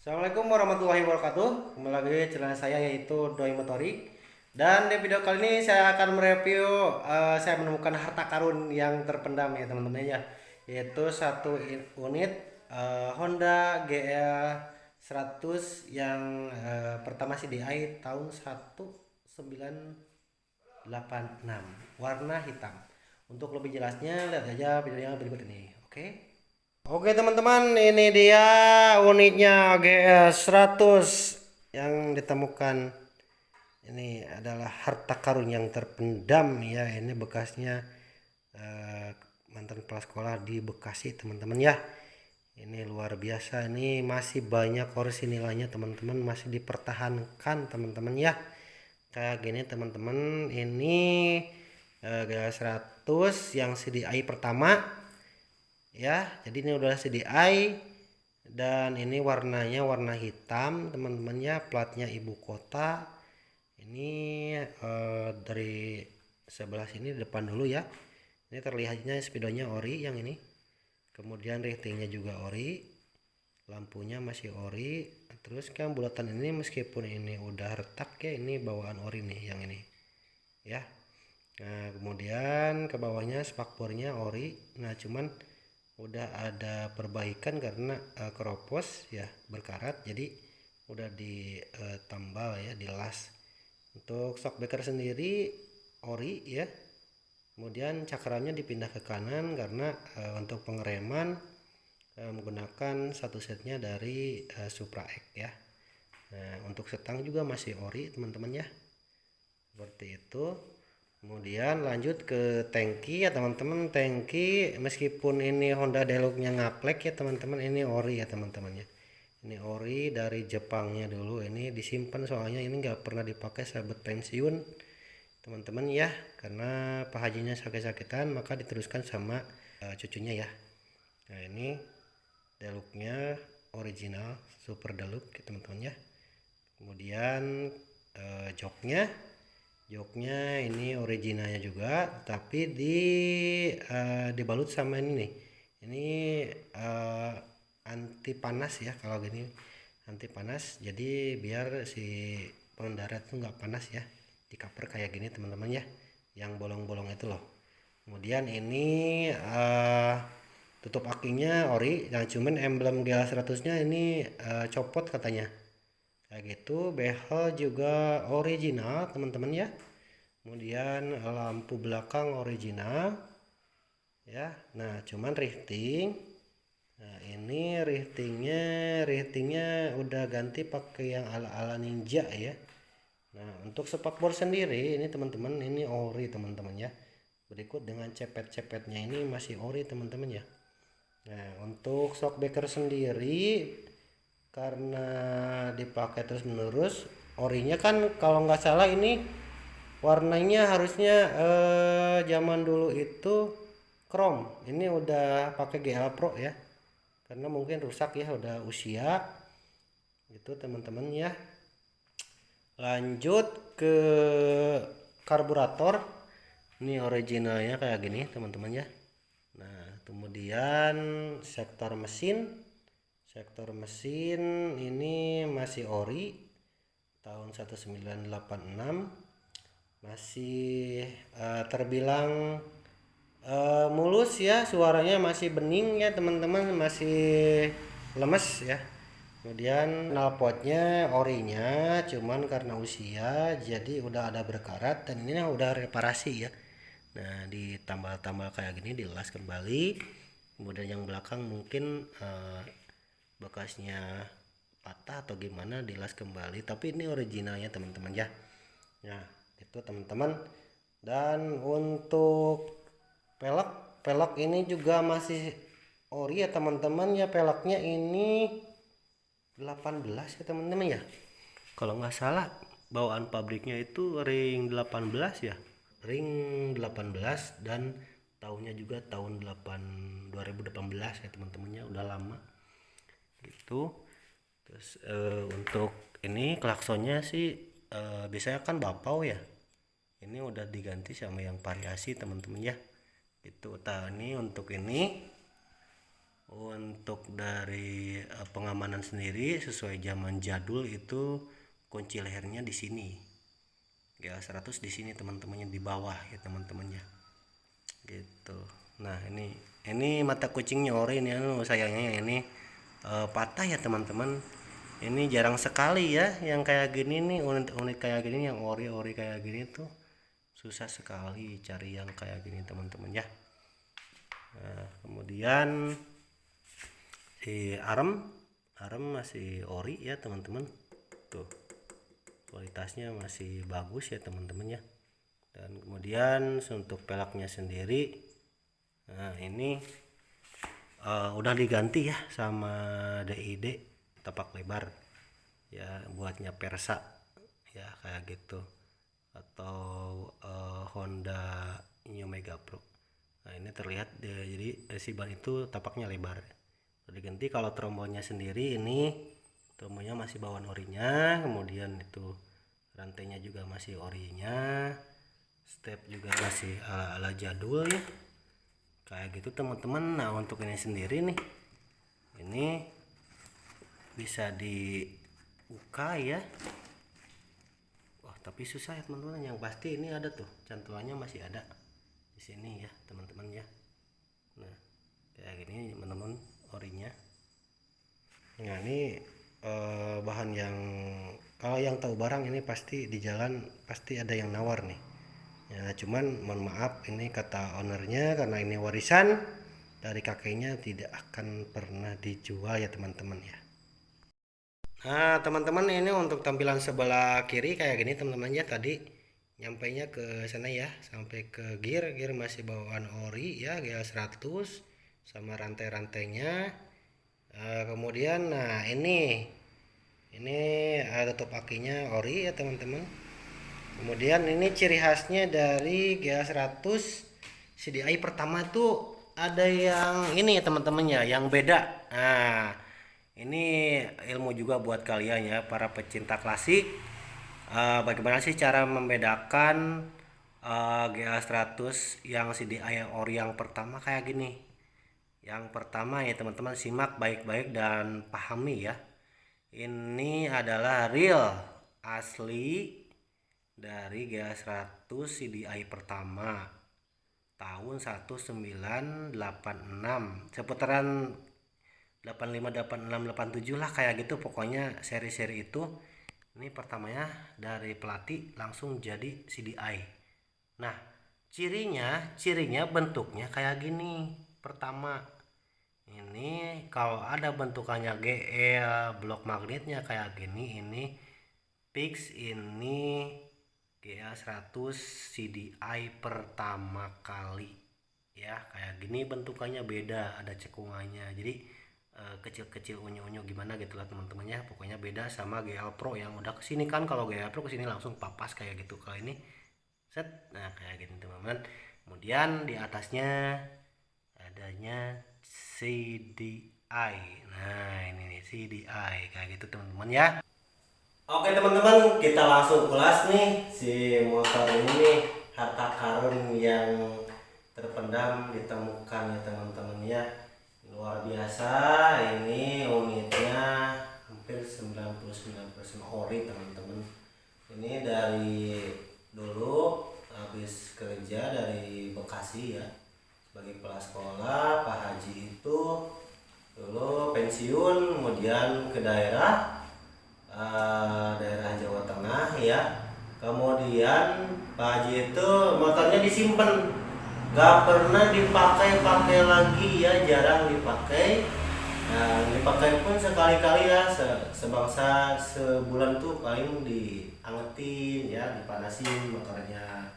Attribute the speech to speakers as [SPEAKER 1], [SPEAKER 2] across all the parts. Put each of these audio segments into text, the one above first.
[SPEAKER 1] Assalamualaikum warahmatullahi wabarakatuh. Kembali lagi channel saya yaitu Doi Motorik. Dan di video kali ini saya akan mereview saya menemukan harta karun yang terpendam ya teman-teman ya. Yaitu satu unit Honda GL 100 yang pertama CDI tahun 1986 warna hitam. Untuk lebih jelasnya lihat aja videonya berikut ini. Oke. Oke teman-teman, ini dia unitnya GS 100 yang ditemukan. Ini adalah harta karun yang terpendam ya. Ini bekasnya mantan kepala sekolah di Bekasi teman-teman ya. Ini luar biasa. Ini masih banyak orisinilnya teman-teman, masih dipertahankan teman-teman ya. Kayak gini teman-teman, ini GS 100 yang CDI pertama ya, jadi ini udah CDI dan ini warnanya warna hitam teman-teman ya, platnya ibu kota. Ini dari sebelah sini depan dulu ya, ini terlihatnya spidolnya ori yang ini, kemudian ratingnya juga ori, lampunya masih ori, terus kan bulatan ini meskipun ini udah retak ya, ini bawaan ori nih yang ini ya. Nah kemudian ke bawahnya spakbornya ori, nah cuman udah ada perbaikan karena keropos ya, berkarat, jadi udah ditambal ya, dilas. Untuk shockbreaker sendiri ori ya, kemudian cakramnya dipindah ke kanan karena untuk pengereman menggunakan satu setnya dari Supra X ya. Nah untuk setang juga masih ori teman-teman ya, seperti itu. Kemudian lanjut ke tangki ya teman-teman. Tangki meskipun ini Honda Deluxe-nya ngaplek ya teman-teman, ini ori ya teman-teman ya. Ini ori dari Jepangnya dulu, ini disimpan soalnya ini nggak pernah dipakai sahabat pensiun teman-teman ya, karena Pak Hajinya sakit-sakitan maka diteruskan sama cucunya ya. Nah ini Deluxe-nya original Super Deluxe ya teman-teman ya. Kemudian joknya ini originalnya juga, tapi dibalut sama ini nih. Ini anti panas ya, kalau gini anti panas, jadi biar si pengendara tuh nggak panas ya, di cover kayak gini teman-teman ya, yang bolong-bolong itu loh. Kemudian ini tutup akinya ori, nah cuman emblem GL100 nya ini copot katanya kayak gitu. Behel juga original teman-teman ya, kemudian lampu belakang original ya. Nah cuman rifting, nah ini riftingnya udah ganti pakai yang ala-ala ninja ya. Nah untuk spakbor sendiri ini teman-teman, ini ori teman-teman ya, berikut dengan cepet-cepetnya ini masih ori teman-teman ya. Nah untuk shockbreaker sendiri karena dipakai terus menerus, orinya kan kalau nggak salah ini warnanya harusnya zaman dulu itu chrome, ini udah pakai GL Pro ya, karena mungkin rusak ya, udah usia gitu teman-teman ya. Lanjut ke karburator, ini originalnya kayak gini teman-teman ya. Nah kemudian sektor mesin ini masih ori tahun 1986, masih terbilang mulus ya, suaranya masih bening ya teman-teman, masih lemes ya. Kemudian knalpotnya orinya, cuman karena usia jadi udah ada berkarat dan ini udah reparasi ya. Nah ditambal-tambal kayak gini, dilas kembali. Kemudian yang belakang mungkin bekasnya patah atau gimana, dilas kembali, tapi ini originalnya teman-teman ya. Nah itu teman-teman. Dan untuk pelek ini juga masih ori ya teman-teman ya, peleknya ini 18 ya teman-teman ya, kalau nggak salah bawaan pabriknya itu ring 18 ya, ring 18, dan tahunnya juga tahun 2018 ya teman-temannya, udah lama gitu. Terus untuk ini klaksonnya sih biasanya kan bapau ya, ini udah diganti sama yang variasi teman-teman ya. Itu ini untuk ini Untuk dari pengamanan sendiri sesuai zaman jadul itu kunci lehernya di sini. GL100 di sini teman-temannya, di bawah ya teman-temannya. Gitu. Nah, ini mata kucingnya ori ini sayangnya ini patah ya teman-teman. Ini jarang sekali ya yang kayak gini nih, unit-unit kayak gini yang ori-ori kayak gini tuh susah sekali cari yang kayak gini teman-teman ya. Nah, kemudian si arm masih ori ya teman-teman, tuh kualitasnya masih bagus ya teman-teman ya. Dan kemudian untuk pelaknya sendiri, nah ini udah diganti ya sama DID tapak lebar ya, buatnya Persa ya kayak gitu, atau Honda New Mega Pro. Nah ini terlihat jadi si ban itu tapaknya lebar udah diganti. Kalau trombonnya sendiri ini trombonya masih bawaan orinya, kemudian itu rantainya juga masih orinya, step juga masih ala jadul ya kayak gitu teman-teman. Nah untuk ini sendiri nih, ini bisa dibuka ya. Wah tapi susah ya teman-teman, yang pasti ini ada tuh cantulannya masih ada di sini ya teman-teman ya. Nah kayak gini teman-teman orinya. Nah ini bahan yang kalau yang tahu barang ini pasti di jalan pasti ada yang nawar nih ya, cuman mohon maaf ini kata ownernya, karena ini warisan dari kakeknya, tidak akan pernah dijual ya teman-teman ya. Nah teman-teman ini untuk tampilan sebelah kiri kayak gini teman-teman ya. Tadi nyampainya ke sana ya, sampai ke gear masih bawaan ori ya, GL100 sama rantai-rantainya. Kemudian nah ini tutup akinya ori ya teman-teman. Kemudian ini ciri khasnya dari GL100 CDI pertama tuh ada yang ini ya teman-teman ya, yang beda. Nah ini ilmu juga buat kalian ya para pecinta klasik. Bagaimana sih cara membedakan GL100 yang CDI ori yang pertama kayak gini. Yang pertama ya teman-teman, simak baik-baik dan pahami ya. Ini adalah real asli dari GL100 CDI pertama tahun 1986, seputaran 85, 86, 87 lah kayak gitu pokoknya seri-seri itu. Ini pertamanya dari pelatih langsung jadi CDI. Nah cirinya bentuknya kayak gini. Pertama ini kalau ada bentukannya GL blok magnetnya kayak gini, ini fix ini GL100 CDI pertama kali ya, kayak gini bentukannya beda, ada cekungannya, jadi kecil-kecil unyu-unyu gimana gitu lah teman-teman ya. Pokoknya beda sama GL Pro yang udah kesini kan, kalau GL Pro kesini langsung papas kayak gitu, kalau ini set nah kayak gitu teman-teman. Kemudian di atasnya adanya CDI, nah ini nih CDI kayak gitu teman-teman ya. Oke teman-teman, kita langsung ulas nih si motor ini nih, harta karun yang terpendam ditemukan ya teman-teman ya. Luar biasa, ini unitnya hampir 99% ori teman-teman. Ini dari dulu habis kerja dari Bekasi ya, sebagai kepala sekolah. Pak Haji itu dulu pensiun, kemudian ke daerah Jawa Tengah ya. Kemudian Pak Haji itu motornya disimpan, gak pernah dipakai lagi ya, jarang dipakai. Nah dipakai pun sekali-kali ya, sebangsa sebulan tuh paling diangetin ya, dipanasin motornya,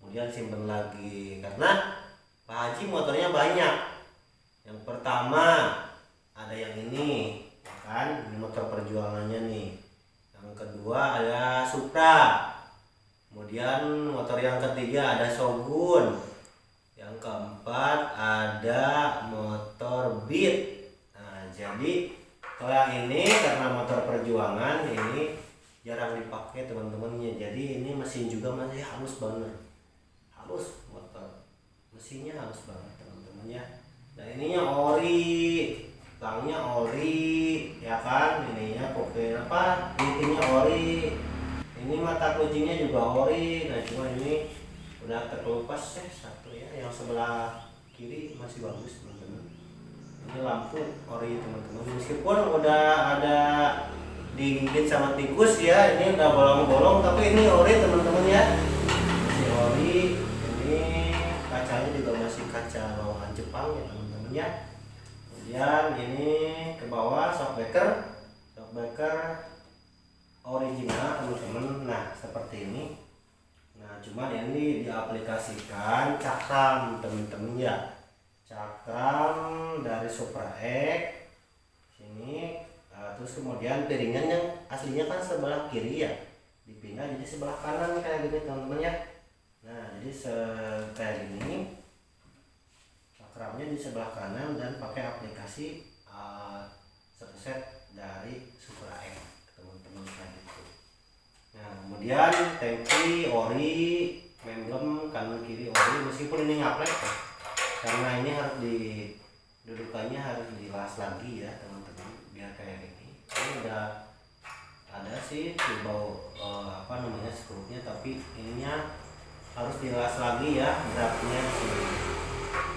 [SPEAKER 1] kemudian simpen lagi. Karena Pak Haji motornya banyak. Yang pertama ada yang ini kan, ini motor perjuangannya nih. Yang kedua ada Supra, kemudian motor yang ketiga ada Shogun, yang keempat ada motor Beat. Nah jadi kalau yang ini karena motor perjuangan ini jarang dipakai teman-temannya, jadi ini mesin juga masih halus banget, halus motor mesinnya halus banget teman-teman ya. Dan ininya ori, tangnya ori, ya kan? Ininya pokoknya apa? Titiknya ori. Ini mata kucingnya juga ori. Nah cuma ini udah terkelupas satu ya. Yang sebelah kiri masih bagus teman-teman. Ini lampu ori teman-teman. Meskipun udah ada digigit sama tikus ya, ini udah bolong-bolong, tapi ini ori teman-teman ya. Masih ori. Ini kacanya juga masih kaca bawahan Jepang ya teman-teman ya. Kemudian ini ke bawah shockbreaker original teman-teman. Nah seperti ini. Nah cuman ini diaplikasikan cakram teman-teman ya, cakram dari Supra X sini. Terus kemudian piringan yang aslinya kan sebelah kiri ya, dipindah jadi sebelah kanan kayak gini teman-teman ya. Nah jadi kayak gini, cakramnya di sebelah kanan dan pakai aplikasi satu set dari Supra X teman-teman kayak gitu. Nah kemudian tangki ori, emblem kanan kiri ori, meskipun ini ngaplek ya, karena ini harus dudukannya harus dilas lagi ya teman-teman biar kayak gini. Ini udah ada sih bau apa namanya skrupnya, tapi ininya harus dilas lagi ya beratnya si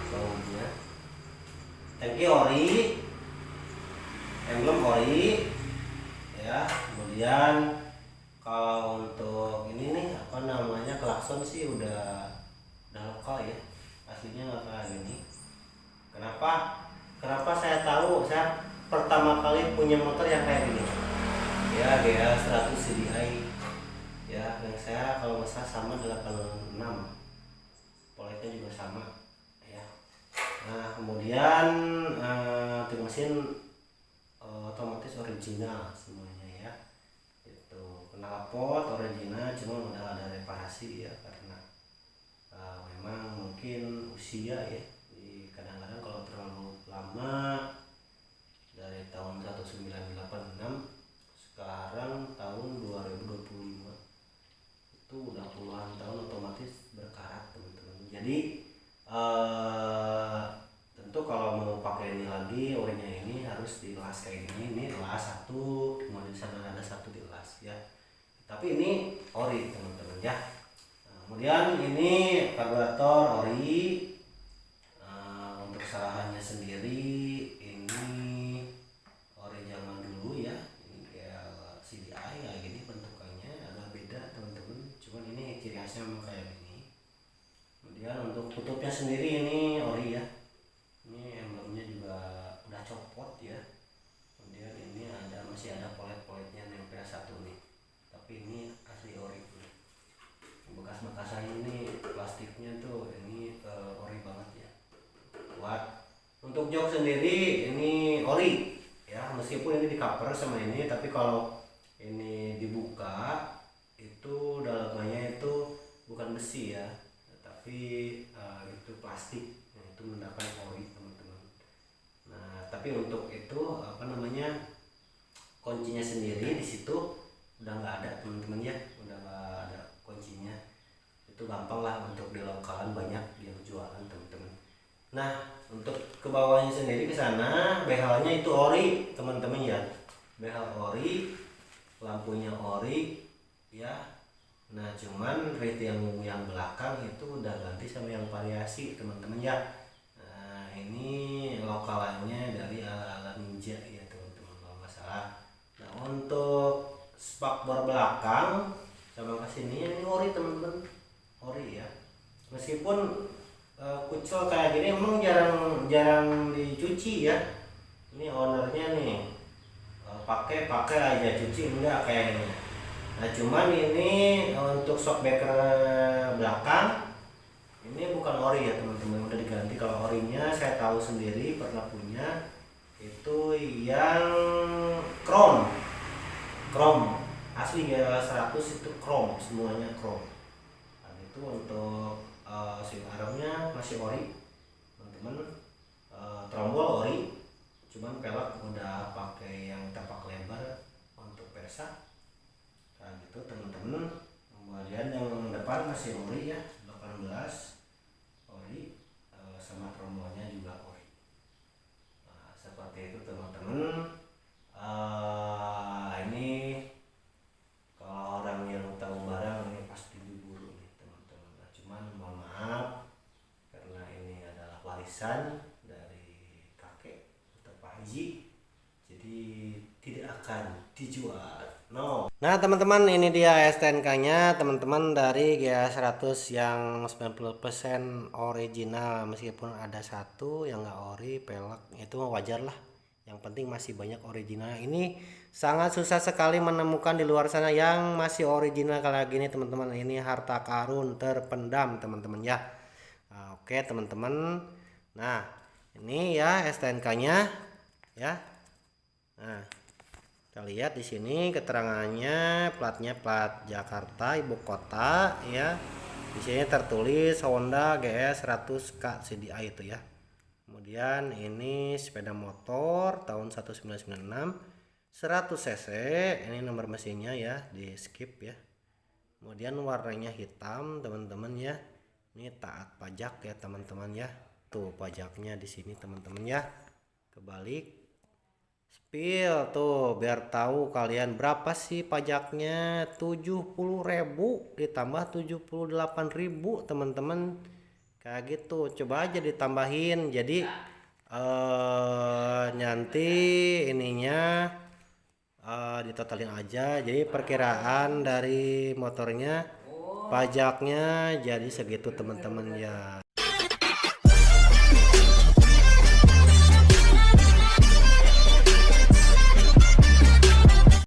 [SPEAKER 1] baunya. Tangki ori, emblem ori ya. Kemudian kalau untuk ini nih apa namanya klakson sih udah lokal ya, aslinya nggak kayak gini. Kenapa saya tahu? Saya pertama kali punya motor yang kayak gini ya, GL 100 CDI ya, yang saya kalau nggak salah sama 86, poletnya juga sama ya. Nah kemudian untuk mesin otomatis original semuanya ya, itu knalpot original, cuma udah ada reparasi ya karena memang mungkin usia ya, kadang-kadang kalau terlalu lama dari tahun 1986 sekarang tahun 2025 itu udah puluhan tahun, otomatis berkarat teman-teman. Jadi tentu kalau mau pakai ini lagi orinya ini harus dilas kayak gini. Ini las satu, kemudian di sana ada satu dilas ya, tapi ini ori teman-teman ya. Kemudian ini karburator ori. Untuk kesalahannya sendiri ini ori zaman dulu ya, ini kayak CDI ya gini bentukannya agak beda teman-teman, cuman ini ciri khasnya memang kayak gini. Kemudian untuk tutupnya sendiri ini ori ya, ini emblemnya juga udah copot ya. Kemudian ini masih ada polet-poletnya nempel satu nih, tapi ini asli ori. Bekas-bekas ini plastiknya tuh ini ori banget ya. Untuk jok sendiri ini ori ya, meskipun ini di cover sama ini, tapi kalau ini dibuka itu dalamnya itu bukan besi ya, tapi itu plastik. Nah, itu mendapat ori teman-teman. Nah tapi untuk itu apa namanya kuncinya sendiri di situ udah nggak ada teman-teman ya, udah nggak ada kuncinya. Itu gampang lah untuk di lokalan, banyak yang jualan teman-teman. Nah untuk ke bawahnya sendiri ke sana behalnya itu ori teman-teman ya, behal ori, lampunya ori ya. Nah cuman rate yang belakang itu udah ganti sama yang variasi teman-teman ya. Nah ini lokalannya dari ala-ala Ninja ya teman-teman kalau nggak salah. Nah untuk spakbor belakang sama kesininya ini ori teman-teman, ori ya. Meskipun kucel kayak gini emang jarang dicuci ya. Ini ownernya nih pakai aja, cuci enggak kayaknya. Nah cuman ini untuk shockbreaker belakang ini bukan ori ya teman-teman, udah diganti. Kalau orinya saya tahu sendiri, pernah punya itu yang chrome asli ya, 100 itu chrome, semuanya chrome. Dan itu untuk seal armnya masih ori teman-teman. Trombol ori, cuman pelek udah pakai yang tapak lebar untuk Versa kayak gitu teman-teman. Kemudian yang depan masih ori ya, 18 ori, sama trombolnya juga ori. warisan dari kakek atau Pak Haji, jadi tidak akan dijual. No. Nah teman-teman, ini dia STNK-nya teman-teman dari GA100 yang 90% original, meskipun ada satu yang nggak ori pelek, itu wajar lah. Yang penting masih banyak original. Ini sangat susah sekali menemukan di luar sana yang masih original kayak gini teman-teman. Ini harta karun terpendam teman-teman ya. Nah, oke teman-teman. Nah ini ya STNK-nya ya. Nah kita lihat di sini keterangannya, platnya plat Jakarta ibu kota ya. Di sini tertulis Honda GS 100K CDI itu ya. Kemudian ini sepeda motor tahun 1996 100 cc, ini nomor mesinnya ya, di skip ya. Kemudian warnanya hitam teman-teman ya. Ini taat pajak ya teman-teman ya. Tuh pajaknya di sini teman-teman ya. Kebalik. Spill tuh biar tahu kalian berapa sih pajaknya. 70.000 ditambah 78.000 teman-teman. Kayak gitu, coba aja ditambahin. Jadi nanti ininya ditotalin aja. Jadi perkiraan dari motornya pajaknya jadi segitu teman-teman ya.